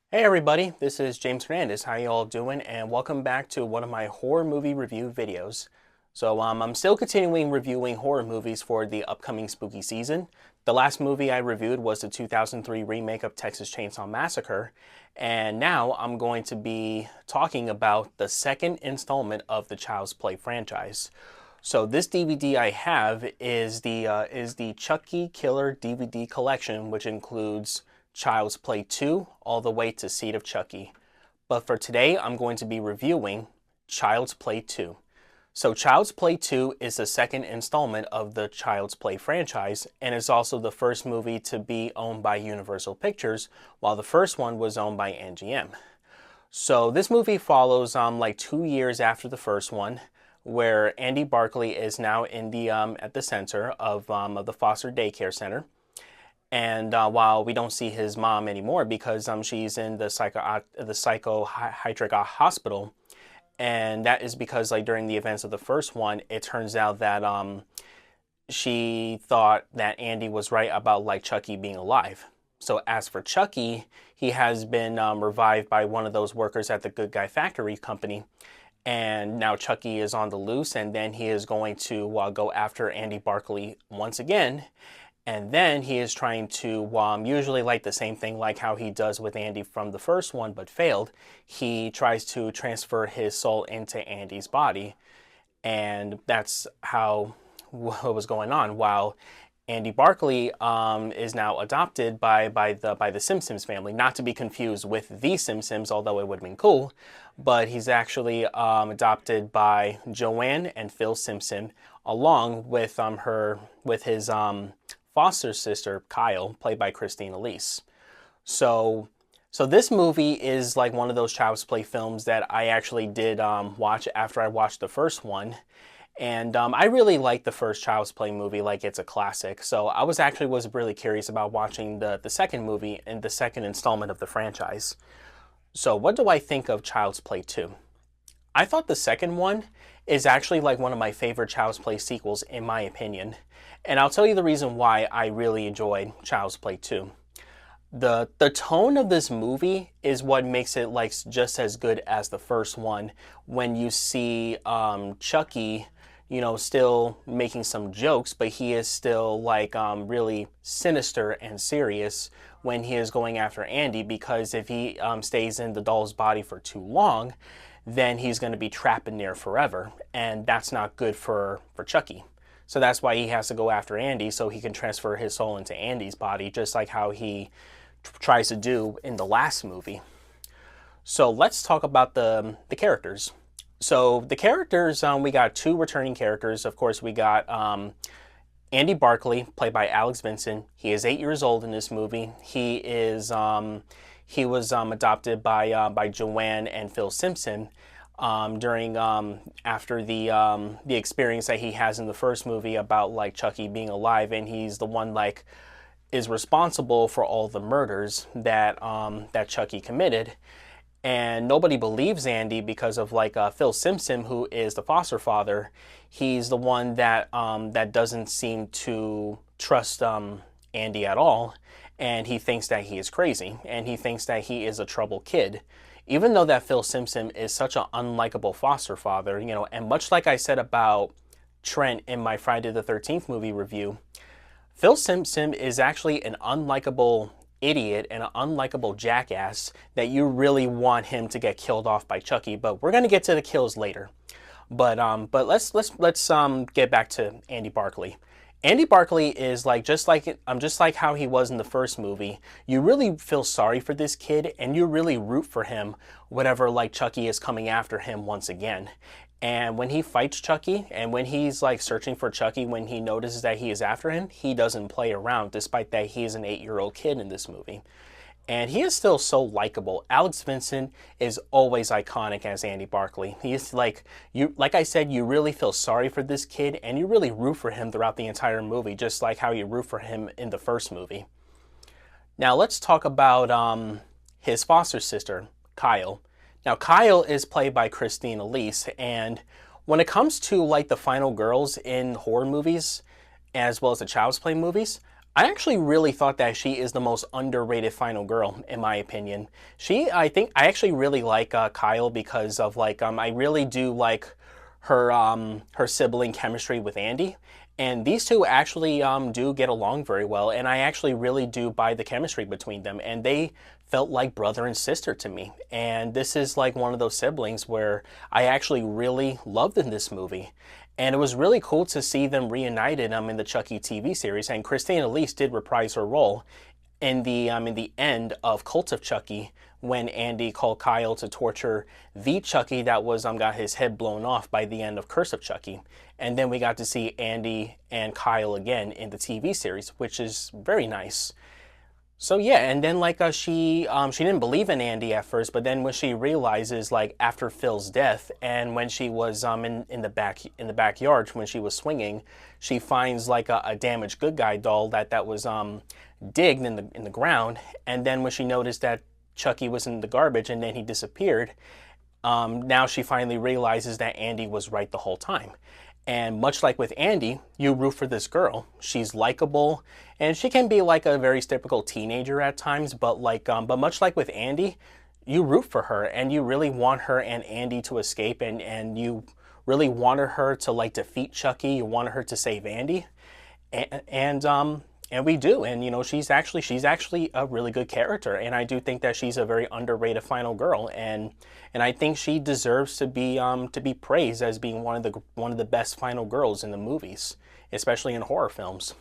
Hey everybody, this is James Hernandez. How you all doing? And welcome back to one of my horror movie review videos. I'm still continuing reviewing horror movies for the upcoming spooky season. The last movie I reviewed was the 2003 remake of Texas Chainsaw Massacre, and now I'm going to be talking about the second installment of the Child's Play franchise. So this DVD I have is the Chucky Killer DVD collection, which includes Child's Play 2 all the way to Seed of Chucky. But for today, I'm going to be reviewing Child's Play 2. So Child's Play 2 is the second installment of the Child's Play franchise and is also the first movie to be owned by Universal Pictures, while the first one was owned by MGM. So this movie follows like 2 years after the first one, where Andy Barclay is now in the at the center of the foster daycare center. And while we don't see his mom anymore because she's in the psychiatric hospital, and that is because like during the events of the first one, it turns out that she thought that Andy was right about like Chucky being alive. So as for Chucky, he has been revived by one of those workers at the Good Guy Factory company, and now Chucky is on the loose, and then he is going to go after Andy Barclay once again. And then he is trying to, usually like the same thing like how he does with Andy from the first one, but failed. He tries to transfer his soul into Andy's body. And that's how what was going on. While Andy Barclay is now adopted by the Simpsons family, not to be confused with the Simpsons, although it would have been cool. But he's actually adopted by Joanne and Phil Simpson, along with his foster sister, Kyle, played by Christine Elise. So this movie is like one of those Child's Play films that I actually did watch after I watched the first one. And I really like the first Child's Play movie, like it's a classic. So I was really curious about watching the second movie and the second installment of the franchise. So what do I think of Child's Play 2? I thought the second one is actually like one of my favorite Child's Play sequels in my opinion. And I'll tell you the reason why I really enjoyed Child's Play 2. The tone of this movie is what makes it like just as good as the first one. When you see Chucky, still making some jokes, but he is still like really sinister and serious when he is going after Andy, because if he stays in the doll's body for too long, then he's going to be trapped in there forever, and that's not good for Chucky. So that's why he has to go after Andy, so he can transfer his soul into Andy's body, just like how he tries to do in the last movie. So let's talk about the characters. So the characters, we got two returning characters. Of course, we got Andy Barclay, played by Alex Vincent. He is 8 years old in this movie. He was adopted by Joanne and Phil Simpson after the experience that he has in the first movie about like Chucky being alive, and he's the one like is responsible for all the murders that Chucky committed. And nobody believes Andy because of like Phil Simpson, who is the foster father. He's the one that doesn't seem to trust Andy at all, and he thinks that he is crazy, and he thinks that he is a troubled kid. Even though that Phil Simpson is such an unlikable foster father, and much like I said about Trent in my Friday the 13th movie review, Phil Simpson is actually an unlikable idiot and an unlikable jackass that you really want him to get killed off by Chucky. But we're gonna get to the kills later. But let's get back to Andy Barclay. Andy Barclay is just like how he was in the first movie. You really feel sorry for this kid, and you really root for him whenever like Chucky is coming after him once again. And when he fights Chucky, and when he's like searching for Chucky, when he notices that he is after him, he doesn't play around, despite that he is an 8-year-old kid in this movie. And he is still so likable. Alex Vincent is always iconic as Andy Barclay. He's like I said, you really feel sorry for this kid, and you really root for him throughout the entire movie, just like how you root for him in the first movie. Now let's talk about his foster sister, Kyle. Now Kyle is played by Christine Elise, and when it comes to like the final girls in horror movies, as well as the Child's Play movies, I actually really thought that she is the most underrated final girl, in my opinion. I think, I actually really like Kyle because of like, I really do like her sibling chemistry with Andy. And these two actually do get along very well, and I actually really do buy the chemistry between them. And they felt like brother and sister to me. And this is like one of those siblings where I actually really loved in this movie. And it was really cool to see them reunited in the Chucky TV series. And Christine Elise did reprise her role in the end of Cult of Chucky, when Andy called Kyle to torture the Chucky that was got his head blown off by the end of Curse of Chucky. And then we got to see Andy and Kyle again in the TV series, which is very nice. So yeah, and then like she didn't believe in Andy at first, but then when she realizes, like, after Phil's death, and when she was in the backyard when she was swinging, she finds like a damaged good guy doll that was digged in the ground. And then when she noticed that Chucky was in the garbage and then he disappeared, now she finally realizes that Andy was right the whole time. And much like with Andy, you root for this girl. She's likable, and she can be like a very typical teenager at times, but but much like with Andy, you root for her and you really want her and Andy to escape, and you really wanted her to like defeat Chucky. You wanted her to save Andy, and we do. And you know, she's actually a really good character, and I do think that she's a very underrated final girl, and I think she deserves to be praised as being one of the best final girls in the movies, especially in horror films.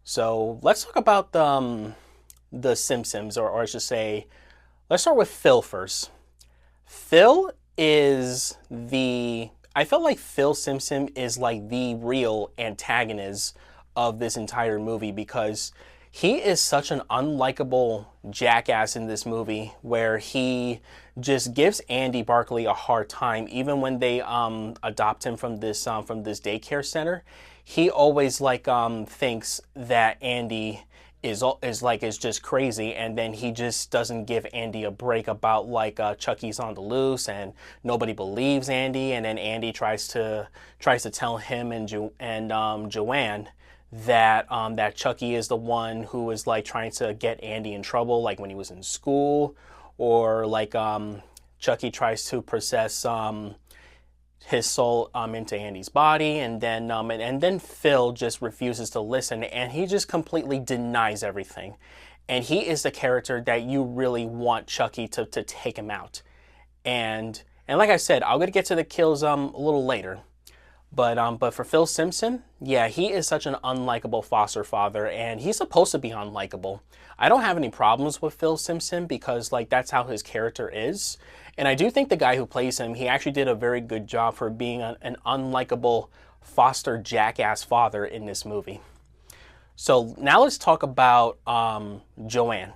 So let's talk about the Simpsons, or I should say, let's start with Phil first. Phil is I felt like Phil Simpson is like the real antagonist of this entire movie, because he is such an unlikable jackass in this movie, where he just gives Andy Barkley a hard time. Even when they adopt him from this daycare center, he always thinks that Andy is just crazy, and then he just doesn't give Andy a break about Chucky's on the loose, and nobody believes Andy. And then Andy tries to tell him and Joanne that Chucky is the one who is like trying to get Andy in trouble, like when he was in school, or Chucky tries to possess his soul into Andy's body, and then Phil just refuses to listen, and he just completely denies everything. And he is the character that you really want Chucky to take him out. And like I said, I'm gonna get to the kills a little later. But for Phil Simpson, yeah, he is such an unlikable foster father, and he's supposed to be unlikable. I don't have any problems with Phil Simpson, because like that's how his character is. And I do think the guy who plays him, he actually did a very good job for being an unlikable foster jackass father in this movie. So now let's talk about Joanne.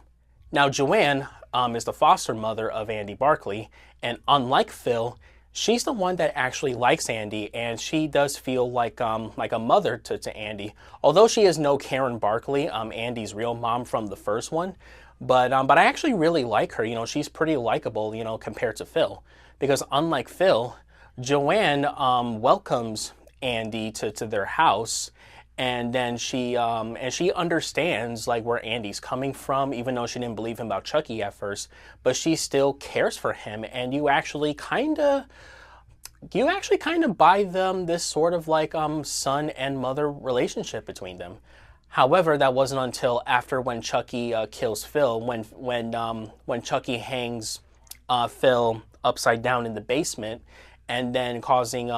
Now Joanne is the foster mother of Andy Barkley, and unlike Phil, she's the one that actually likes Andy, and she does feel like a mother to Andy. Although she is no Karen Barkley, Andy's real mom from the first one, but I actually really like her. You know, she's pretty likable, you know, compared to Phil, because unlike Phil, Joanne welcomes Andy to their house. And then she understands like where Andy's coming from, even though she didn't believe him about Chucky at first, but she still cares for him. And you actually kind of buy them this sort of like son and mother relationship between them. However, that wasn't until after when Chucky kills Phil, when Chucky hangs Phil upside down in the basement, and then causing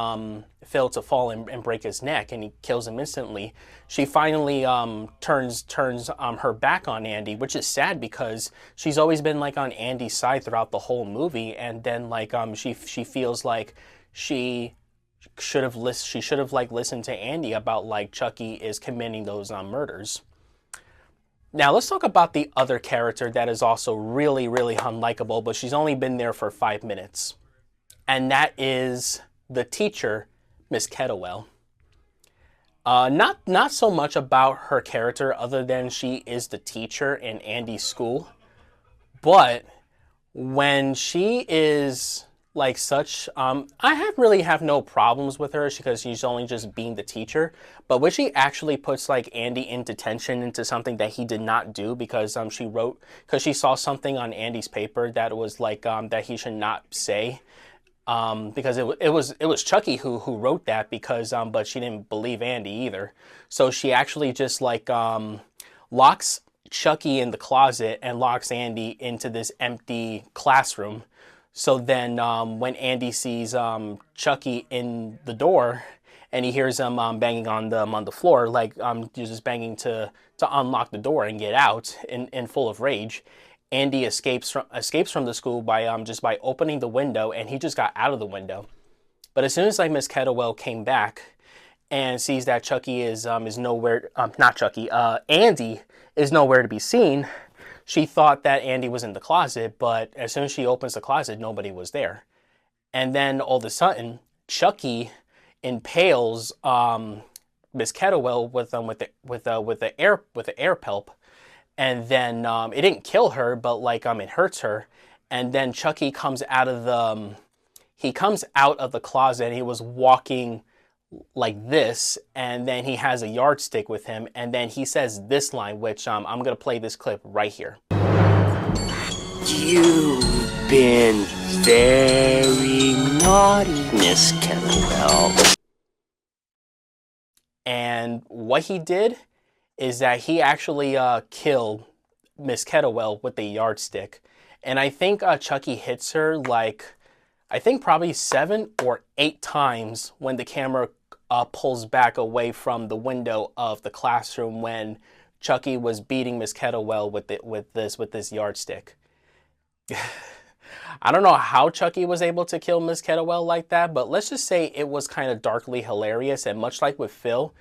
Phil to fall and break his neck, and he kills him instantly. She finally turns her back on Andy, which is sad, because she's always been like on Andy's side throughout the whole movie. And then she feels like she should have listened to Andy about like Chucky is committing those murders. Now let's talk about the other character that is also really, really unlikable, but she's only been there for 5 minutes. And that is the teacher, Miss Kettlewell. Not so much about her character, other than she is the teacher in Andy's school. But when she is like such. I have no problems with her because she's only just being the teacher. But when she actually puts like Andy in detention into something that he did not do because she saw something on Andy's paper that was like that he should not say. Because it was Chucky who wrote that because but she didn't believe Andy either. So she actually just like locks Chucky in the closet and locks Andy into this empty classroom. So then when Andy sees Chucky in the door and he hears him banging on the floor, like just banging to unlock the door and get out in full of rage. Andy escapes from the school by just by opening the window, and he just got out of the window. But as soon as like Miss Kettlewell came back and sees that Chucky is nowhere, not Chucky, Andy is nowhere to be seen, she thought that Andy was in the closet. But as soon as she opens the closet, nobody was there. And then all of a sudden, Chucky impales Miss Kettlewell with the air pulp, and then it didn't kill her, but like it hurts her. And then Chucky comes out of the closet, and he was walking like this, and then he has a yardstick with him, and then he says this line, which I'm gonna play this clip right here. You've been very naughty, Miss Kettlewell. And what he did is that he actually killed Miss Kettlewell with a yardstick. And I think Chucky hits her like, I think probably 7 or 8 times when the camera pulls back away from the window of the classroom when Chucky was beating Miss Kettlewell with this yardstick. I don't know how Chucky was able to kill Miss Kettlewell like that, but let's just say it was kind of darkly hilarious. And much like with Phil,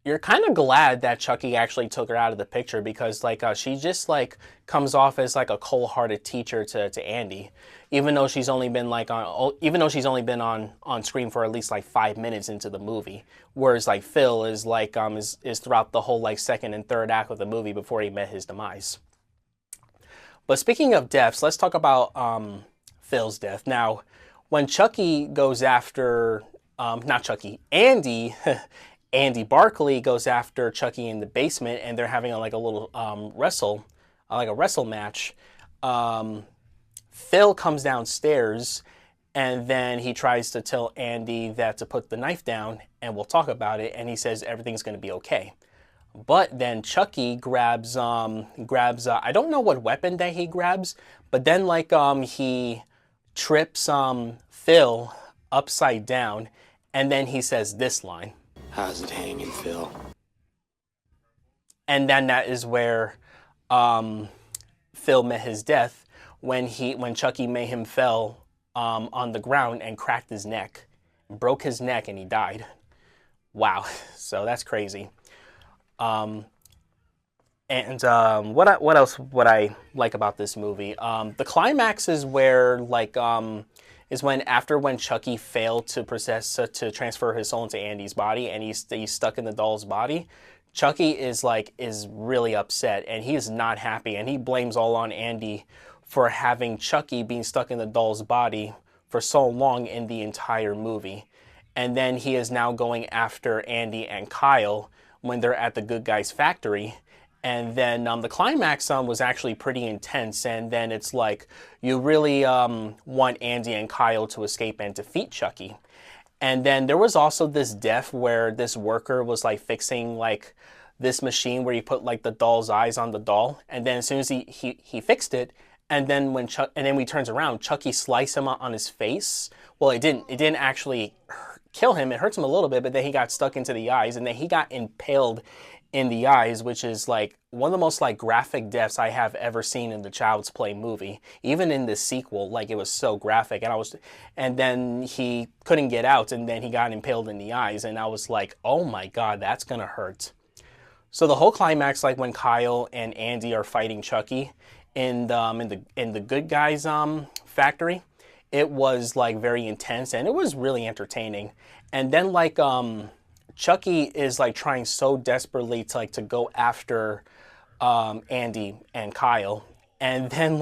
you're kind of glad that Chucky actually took her out of the picture because like she just like comes off as like a cold-hearted teacher to Andy, even though she's only been on screen for at least like 5 minutes into the movie, whereas like Phil is like is throughout the whole like second and third act of the movie before he met his demise. But speaking of deaths, let's talk about Phil's death. Now, when Chucky goes after not Chucky, Andy. Andy Barkley goes after Chucky in the basement, and they're having like a little wrestle match. Phil comes downstairs, and then he tries to tell Andy that to put the knife down, and we'll talk about it. And he says everything's going to be okay. But then Chucky grabs I don't know what weapon that he grabs, but then like he trips Phil upside down, and then he says this line. How's it hanging, Phil? And then that is where Phil met his death when Chucky made him fell on the ground and cracked his neck, broke his neck, and he died. Wow, so that's crazy. What else would I like about this movie? The climax is where like is when Chucky failed to transfer his soul into Andy's body, and he's stuck in the doll's body. Chucky is really upset, and he is not happy, and he blames all on Andy for having Chucky being stuck in the doll's body for so long in the entire movie. And then he is now going after Andy and Kyle when they're at the good guy's factory. And then the climax was actually pretty intense. And then it's like, you really want Andy and Kyle to escape and defeat Chucky. And then there was also this death where this worker was like fixing like this machine where you put like the doll's eyes on the doll. And then as soon as he fixed it, and then when he turns around, Chucky sliced him on his face. Well, it didn't actually kill him. It hurts him a little bit, but then he got stuck into the eyes, and then he got impaled in the eyes, which is like one of the most like graphic deaths I have ever seen in the Child's Play movie. Even in the sequel, like it was so graphic, and then he couldn't get out, and then he got impaled in the eyes, and I was like, oh my God, that's gonna hurt. So the whole climax, like when Kyle and Andy are fighting Chucky in the good guys factory, it was like very intense, and it was really entertaining. And then like Chucky is like trying so desperately to go after Andy and Kyle, and then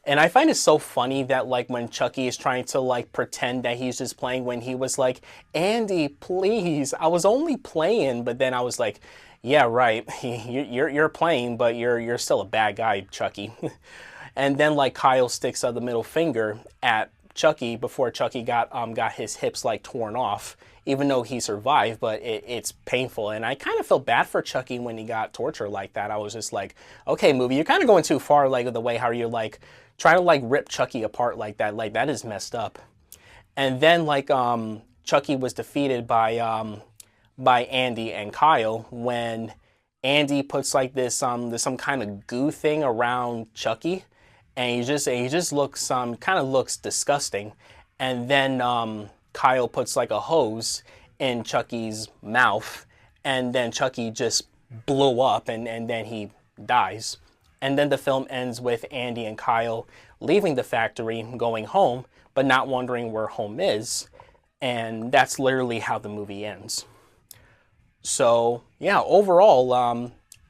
And I find it so funny that like when Chucky is trying to like pretend that he's just playing, when he was like, Andy, please, I was only playing. But then I was like, yeah, right, you're playing, but you're still a bad guy, Chucky. And then like Kyle sticks out the middle finger at Chucky before Chucky got his hips like torn off, even though he survived, but it's painful. And I kind of felt bad for Chucky when he got tortured like that. I was just like, okay, movie, you're kind of going too far, like the way how you're like trying to like rip Chucky apart like that is messed up. And then like Chucky was defeated by Andy and Kyle when Andy puts like this some kind of goo thing around Chucky, and he just looks kind of looks disgusting. And then Kyle puts like a hose in Chucky's mouth, and then Chucky just blew up, and then he dies. And then the film ends with Andy and Kyle leaving the factory, going home, but not wondering where home is. And that's literally how the movie ends. So yeah, overall,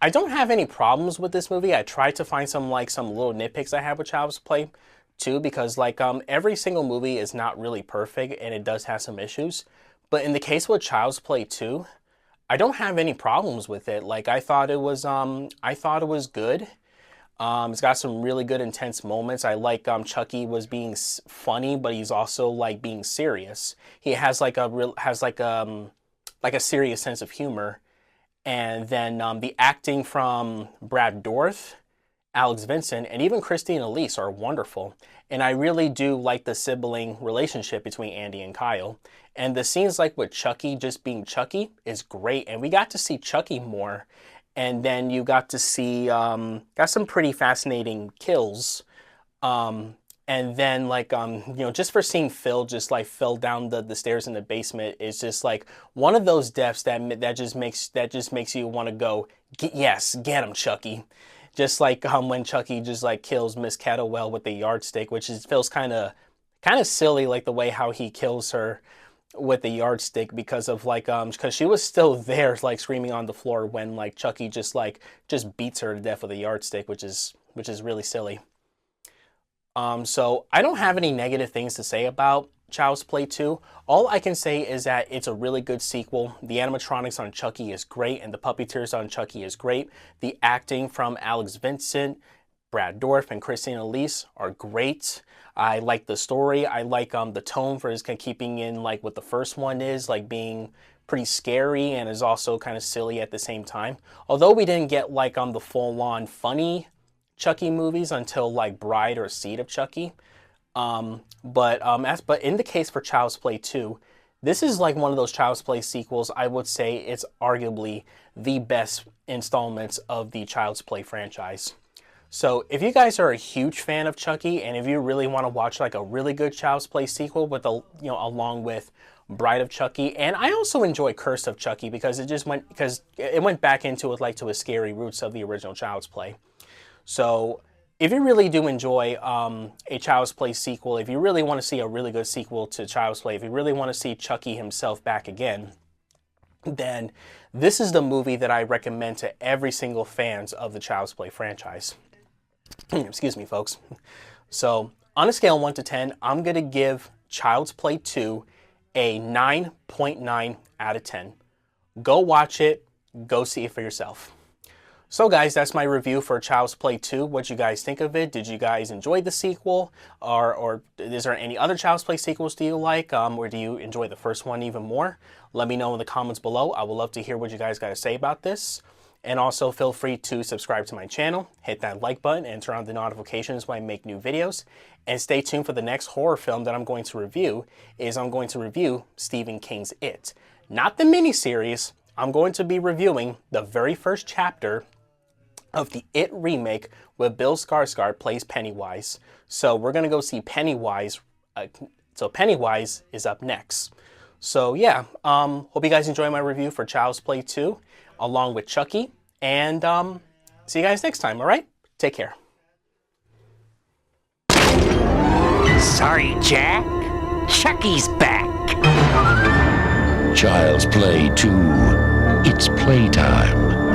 I don't have any problems with this movie. I tried to find some little nitpicks I have with Child's Play too, because like every single movie is not really perfect and it does have some issues. But in the case with Child's Play 2, I don't have any problems with it. Like I thought it was good. It's got some really good intense moments. I like Chucky was being funny, but he's also like being serious. He has like a serious sense of humor. And then the acting from Brad Dourif, Alex Vincent, and even Christine Elise are wonderful. And I really do like the sibling relationship between Andy and Kyle. And the scenes like with Chucky just being Chucky is great. And we got to see Chucky more. And then you got to see, got some pretty fascinating kills. And then like, just for seeing Phil just like fell down the stairs in the basement is just like one of those deaths that just makes you want to go, yes, get him, Chucky. Just like when Chucky just like kills Miss Kettlewell with the yardstick, which feels kind of silly, like the way how he kills her with the yardstick, because of like because she was still there like screaming on the floor when like Chucky just beats her to death with a yardstick, which is really silly. So I don't have any negative things to say about Child's Play 2. All I can say is that it's a really good sequel. The animatronics on Chucky is great, and the puppeteers on Chucky is great. The acting from Alex Vincent, Brad Dourif, and Christine Elise are great. I like the story. I like the tone for kind of keeping in like what the first one is, like being pretty scary and is also kind of silly at the same time. Although we didn't get like the full-on funny Chucky movies until like Bride or Seed of Chucky. But in the case for Child's Play 2, this is like one of those Child's Play sequels. I would say it's arguably the best installments of the Child's Play franchise. So if you guys are a huge fan of Chucky, and if you really want to watch like a really good Child's Play sequel with along with Bride of Chucky, and I also enjoy Curse of Chucky because it went back into it like to its scary roots of the original Child's Play. So if you really do enjoy a Child's Play sequel, if you really want to see a really good sequel to Child's Play, if you really want to see Chucky himself back again, then this is the movie that I recommend to every single fans of the Child's Play franchise. Excuse me, folks. So on a scale of 1 to 10, I'm going to give Child's Play 2 a 9.9 out of 10. Go watch it. Go see it for yourself. So guys, that's my review for Child's Play 2. What you guys think of it? Did you guys enjoy the sequel? Or is there any other Child's Play sequels do you like? Or do you enjoy the first one even more? Let me know in the comments below. I would love to hear what you guys got to say about this. And also feel free to subscribe to my channel, hit that like button, and turn on the notifications when I make new videos. And stay tuned for the next horror film that I'm going to review. I'm going to review Stephen King's It. Not the miniseries. I'm going to be reviewing the very first chapter of the It remake where Bill Skarsgård plays Pennywise. So we're going to go see Pennywise. So Pennywise is up next. So yeah, hope you guys enjoy my review for Child's Play 2 along with Chucky. And see you guys next time, all right? Take care. Sorry, Jack. Chucky's back. Child's Play 2. It's playtime.